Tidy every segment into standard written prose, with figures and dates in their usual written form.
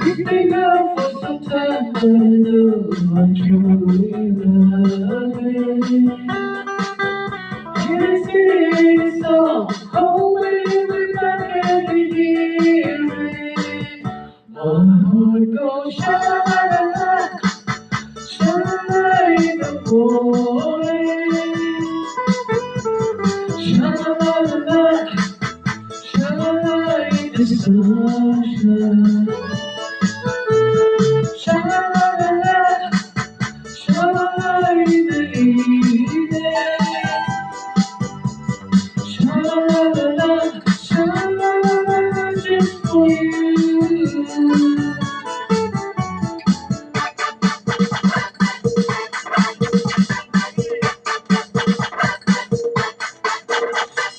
Keep me up for some time, but I know I truly love it. Can sing a song, hoping we can hear it. My heart goes sha-la-la-la, sha-la-la in the morning. Sha-la-la-la, sha-la-la in the sunshine. Sha-la-la-la, sha-la-la in the evening. Sha-la-la-la, sha-la-la-la, just for you.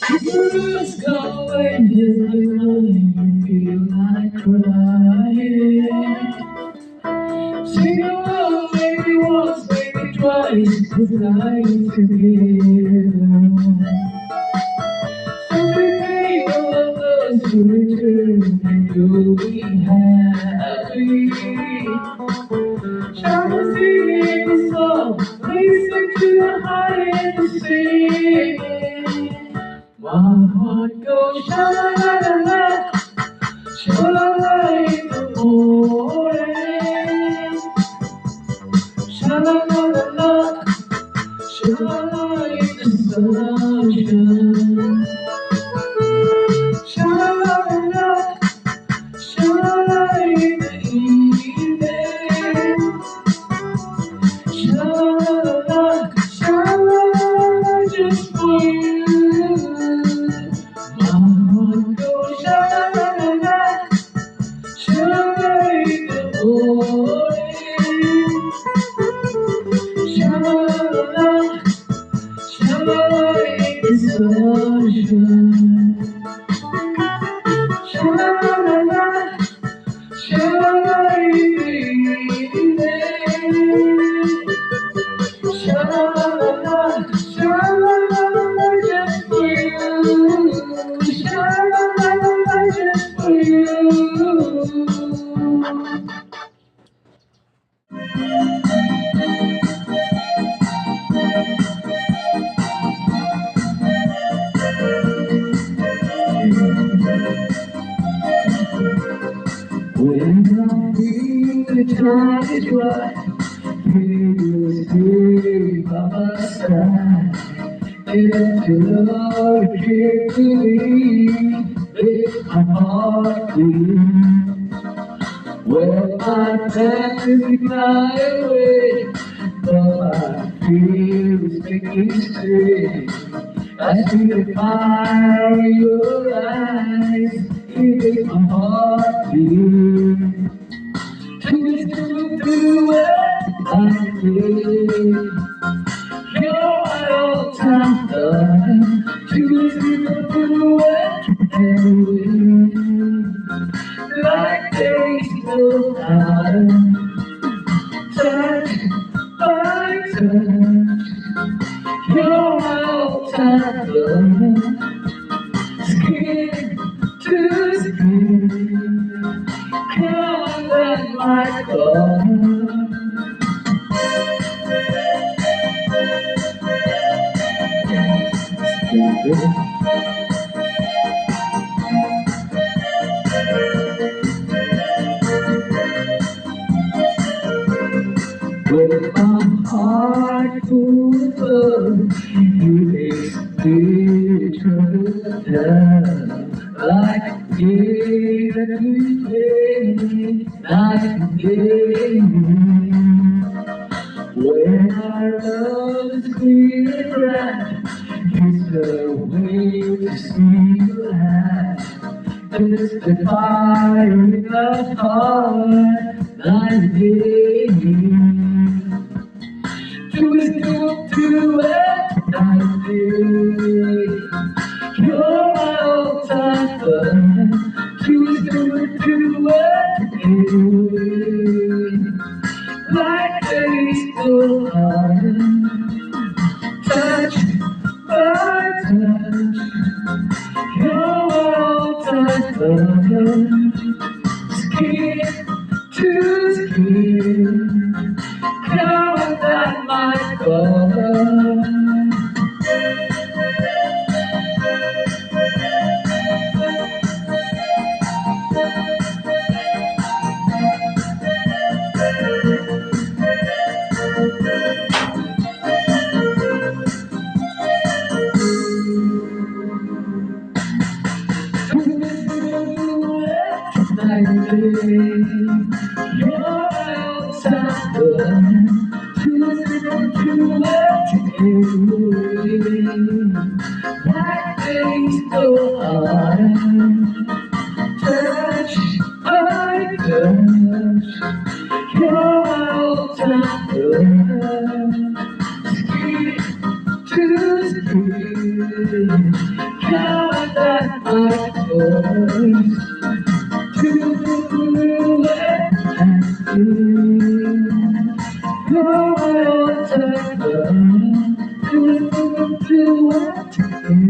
Tears come away, just like mine, feel like crying. Sing along, maybe once, maybe twice, this night together. Everything all of us will return and you'll be happy. Shall we sing the song? Listen to the heart and the singing. My heart goes sha-la-la-la-la, sha-la-la in the morning. Sha-la-la-la-la, sha-la-la in the sunshine. Sha-la-la-la, sha-la-la in the evening. Sha-la-la-la, sha-la-la just for you. My heart goes sha-la-la-la, sha-la-la in the morning. Sha-la-la-la, sha-la-la in the sunshine. Sha-la-la-la, sha-la-la in the evening. Sha-la-la-la, sha-la-la just for you. Sha-la-la-la just for you. When I feel the time is right, you stay by my side. If your love came to me, make my heart beat. When my time is fly away, but my fears make me stay. I see the fire in your eyes, it makes my heart beat. Do it like this. You're my all-time love. Do it and win. Like days go by, touch by touch. You're my all-time love. Skin to skin, come and my God. When like a game that we play night and day. When our love is clear and bright, it's the way to see the light. It's the fire in our heart, night and day. Do it, night and day. You're my all-time fun. Do it, like days go on. Touch by touch. You're my all-time fun. Skin to skin. Covered by my color. Night and day, you're outside the like days go on. Touch by touch, you're outside the skin to skin, count that my voice. To let and see your water to what time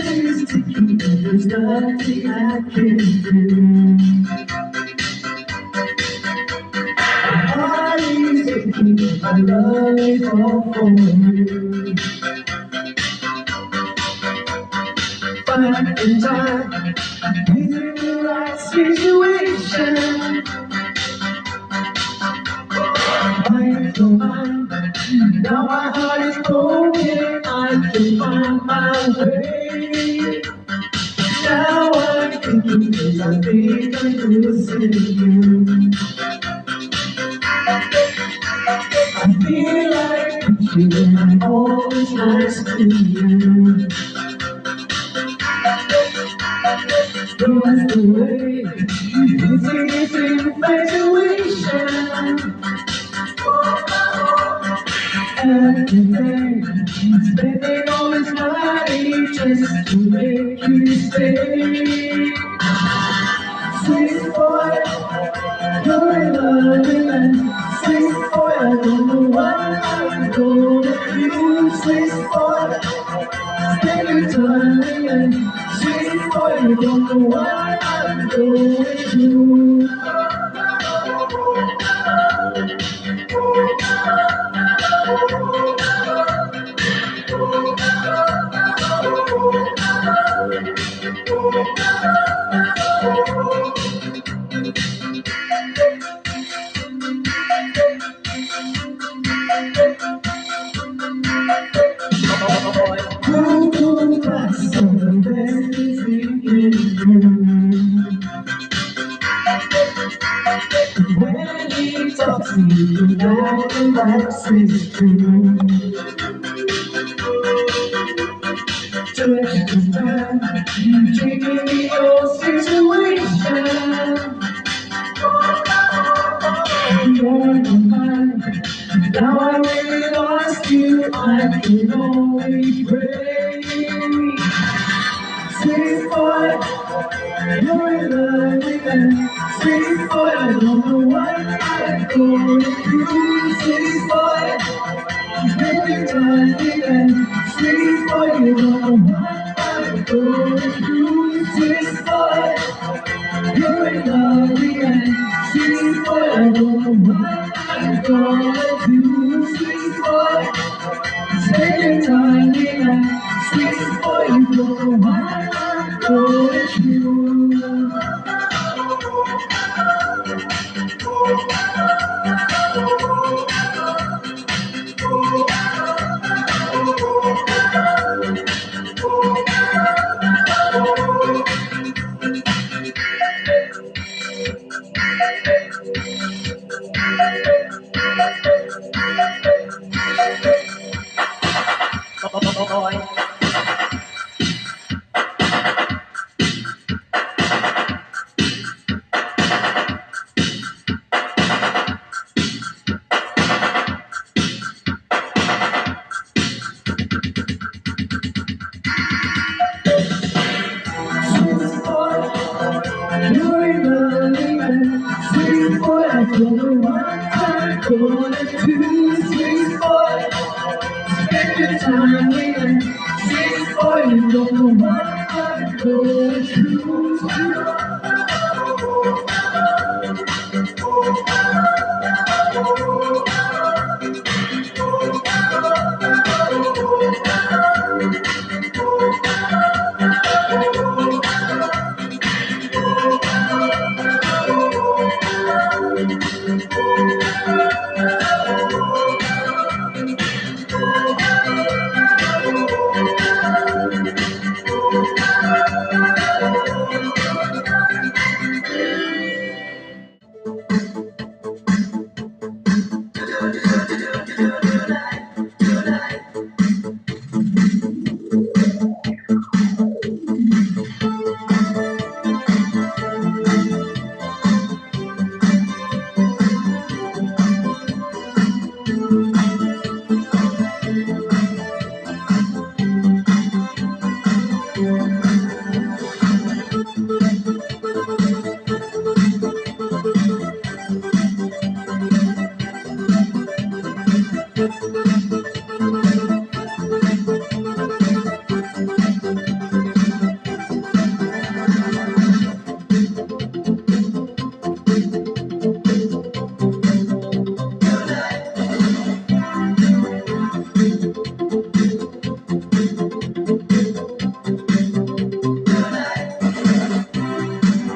is ticking, there's nothing I can do. My heart is aching, my love is all for you. Finding time, in the right situation. Mine for mine, now my heart is broken. I can find my way. Now I'm thinking, 'cause I think I'm losing you. I feel like you and always nice to you. That's the way it's infatuation. Every day, spending all this money just to make you stay. Sweet boy, you're in love and sweet boy, I don't know what I'm gonna do. Sweet boy, spend your time and sweet boy, you don't know what I'm going to do. When he talks to you, you know the life is true. Touch the man, taking me your situation. You're the man, now I really lost you, I can only pray. Sweet boy, you're in love with me. Sweet boy, I don't know why going through this boy. Every time we can sleep for you know what I'm going through this boy. Every time we can sleep for you know what I'm going through this boy. Every time we can sleep for you know what I'm going through.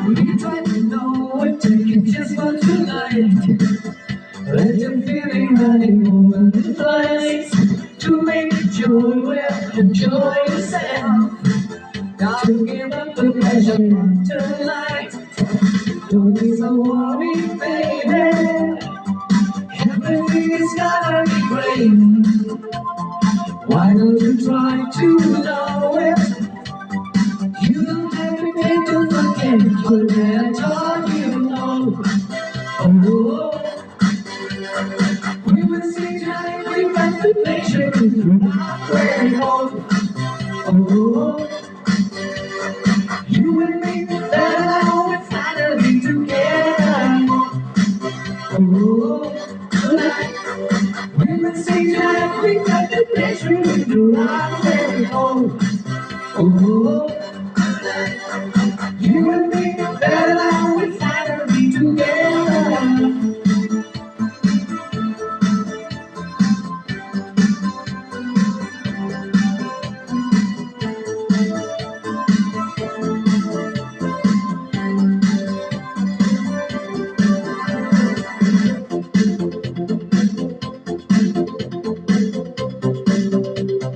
We try to know what taking just for tonight. Let your feeling running over the place. To make it joy, well, enjoy yourself. Don't give up the pleasure tonight. Don't be so worried, baby. Everything is gonna be great. Why don't you try to know it? You don't have to take to forget what I taught you know. Oh, we will sing tonight, we got the pleasure from our very home. Oh, you and me, that I we're finally together. Oh, tonight, we will sing tonight, we got the pleasure from our very home. Oh, you and me, that I we're finally together.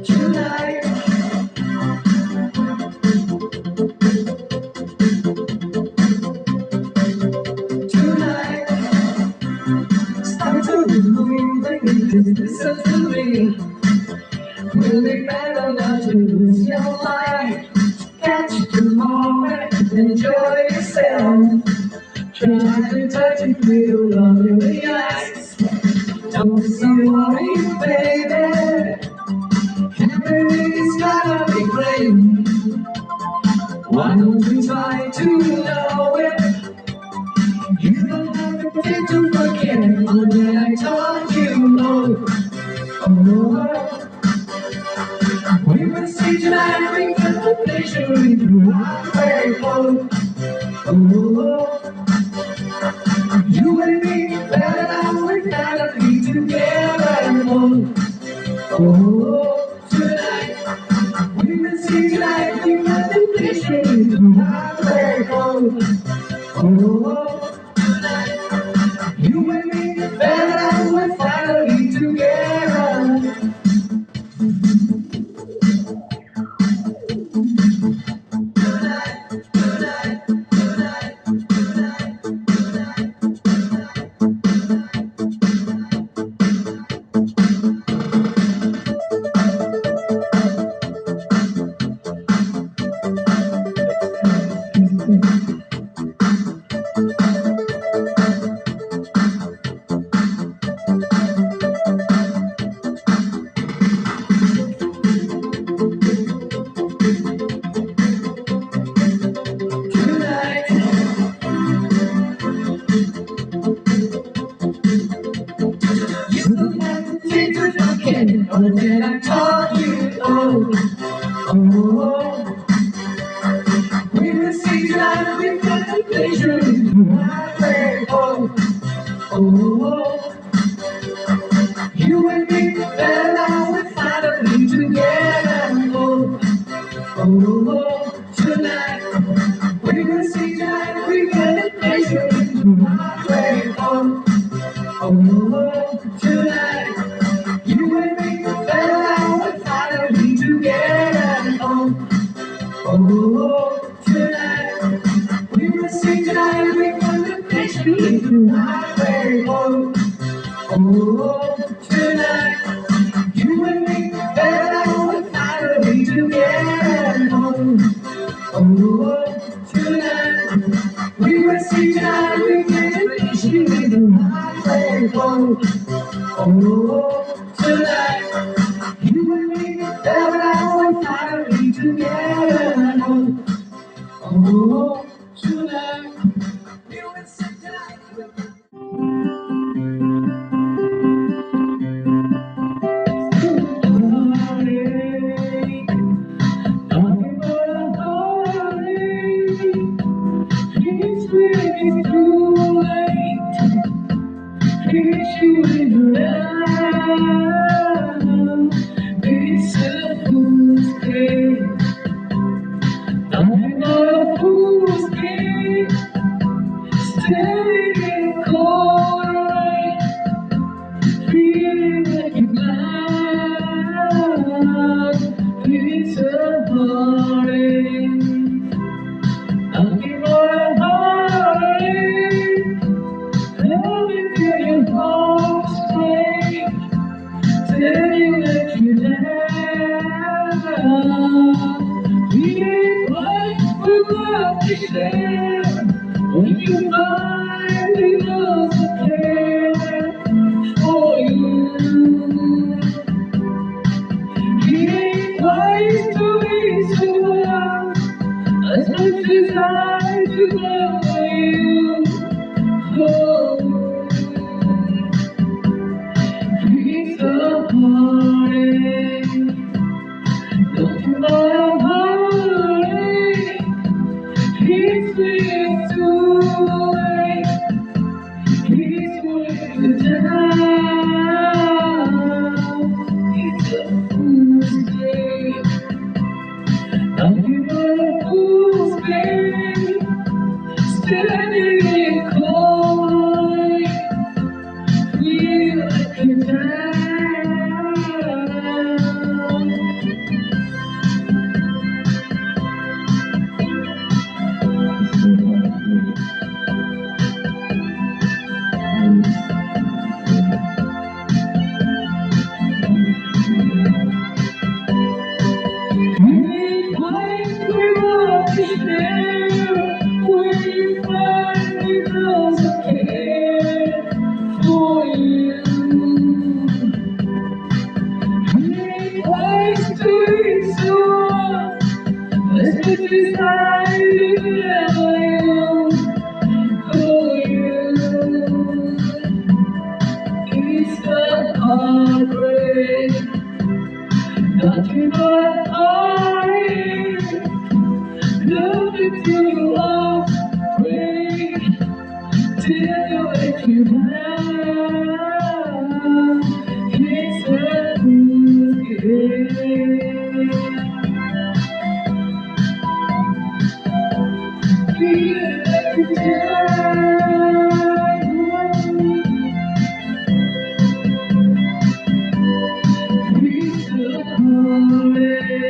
Tonight, tonight, start to move, baby, listen to me. Will be better not to lose your mind. Catch the moment, enjoy yourself. Try to touch it with your lovely eyes. Don't be so worried, baby. Everything's gonna be great. Why don't you try to know it? You don't have to forget again. Oh, when I told you, oh. We will see tonight, we got the pleasure in the heartbreak. Oh, you and me, better now we're gonna be together. Oh, tonight, we will see tonight, we got the pleasure in the heartbreak. Oh, tonight, you and me, better now we're finally together. Oh, did I taught you? Oh, we will see tonight, we got the pleasure in my way. Oh, you and me, and I will finally together. Oh, tonight, we will see tonight, we got the pleasure in my way. Oh, tonight, you and me, and I will finally together. Oh, tonight, we will sing tonight, we got the pleasure in my way. Oh, tonight, you and me, and I will finally together. Oh, tonight, we will sing tonight, we got the pleasure in my way. Oh, tonight, you and me, and I will finally together. Oh, tonight, we will sing tonight. Heartache, nothing but a heartache. It's really too late. It's you in love. It's a fool's game. Nothing but a fool's game. Staying in cold rain. Feeling like you're blind. It's a heartache. Nothing but a heartache. Loving till your heart's break. Tell you that you love. We ain't quite without the share. When you find he doesn't care for you, he ain't quite too easy to love as much as I do love you. Oh, he's a heartache, nothing but a heartache. He's heartbreak. Nothing but I love it till you are break. Till you wake you down. Kiss her feel every time. Reach the heartache.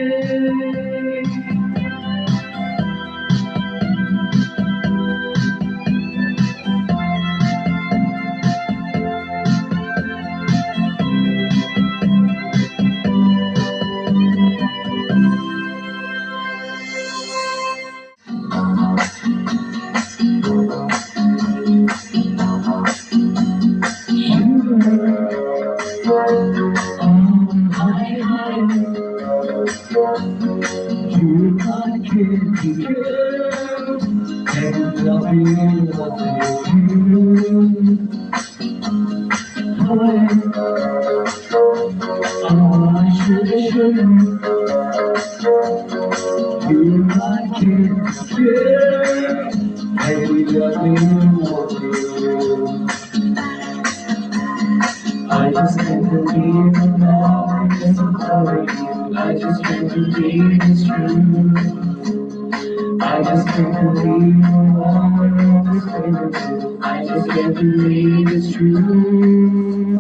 You can't keep me girl, and loving you. I should you can't keep me girl, and loving you. I just can't believe I'm now I'm calling you. I just can't believe it's true. I just can't believe I'm always favored you. I just can't believe it's true.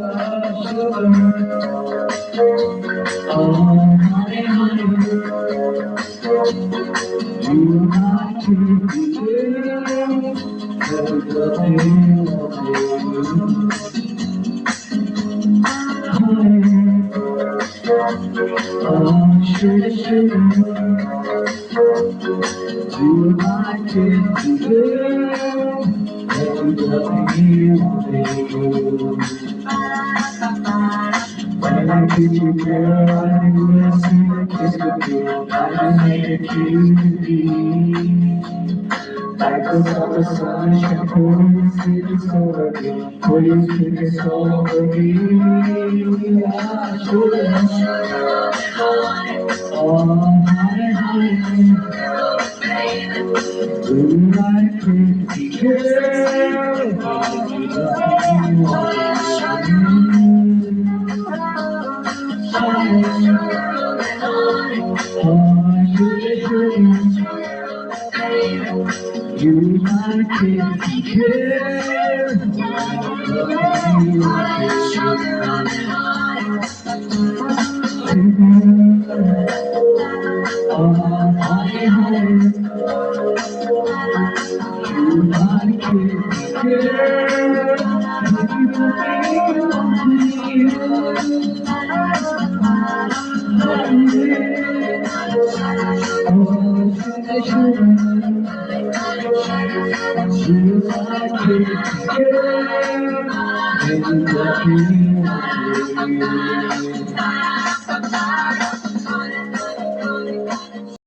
Oh, honey, honey, you might keep me here. Cause loving you, oh, should you might keep me here. Cause loving you. When I kiss you, girl, I will see the kiss of you. I made a kiss to be. Like the summer sunshine, pouring through the soul of you. Will you keep it over me? I should have. Oh, honey, honey. Do I pretty girl? You might pretty girl. Oh, honey, honey. You might pretty girl.